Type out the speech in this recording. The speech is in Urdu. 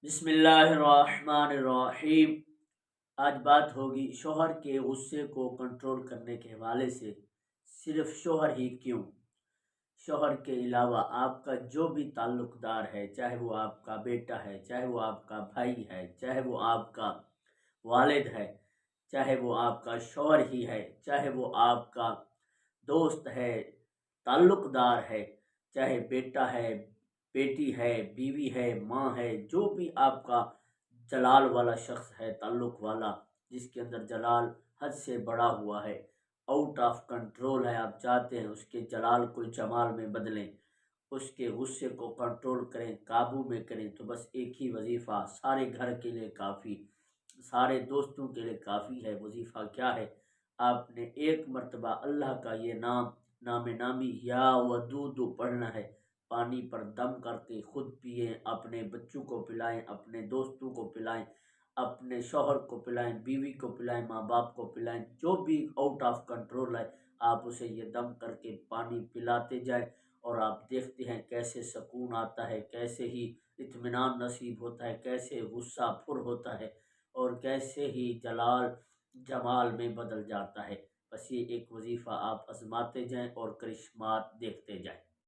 بسم اللہ الرحمن الرحیم۔ آج بات ہوگی شوہر کے غصے کو کنٹرول کرنے کے حوالے سے۔ صرف شوہر ہی کیوں، شوہر کے علاوہ آپ کا جو بھی تعلق دار ہے، چاہے وہ آپ کا بیٹا ہے، چاہے وہ آپ کا بھائی ہے، چاہے وہ آپ کا والد ہے، چاہے وہ آپ کا شوہر ہی ہے، چاہے وہ آپ کا دوست ہے، تعلق دار ہے، چاہے بیٹا ہے، بیٹی ہے، بیوی ہے، ماں ہے، جو بھی آپ کا جلال والا شخص ہے، تعلق والا، جس کے اندر جلال حد سے بڑا ہوا ہے، آؤٹ آف کنٹرول ہے، آپ چاہتے ہیں اس کے جلال کو جمال میں بدلیں، اس کے غصے کو کنٹرول کریں، قابو میں کریں، تو بس ایک ہی وظیفہ سارے گھر کے لیے کافی، سارے دوستوں کے لیے کافی ہے۔ وظیفہ کیا ہے؟ آپ نے ایک مرتبہ اللہ کا یہ نام نامی یا ودود پڑھنا ہے، پانی پر دم کر کے خود پئیں، اپنے بچوں کو پلائیں، اپنے دوستوں کو پلائیں، اپنے شوہر کو پلائیں، بیوی کو پلائیں، ماں باپ کو پلائیں، جو بھی آؤٹ آف کنٹرول ہے آپ اسے یہ دم کر کے پانی پلاتے جائیں، اور آپ دیکھتے ہیں کیسے سکون آتا ہے، کیسے ہی اطمینان نصیب ہوتا ہے، کیسے غصہ پر ہوتا ہے، اور کیسے ہی جلال جمال میں بدل جاتا ہے۔ بس یہ ایک وظیفہ آپ آزماتے جائیں اور کرشمات دیکھتے جائیں۔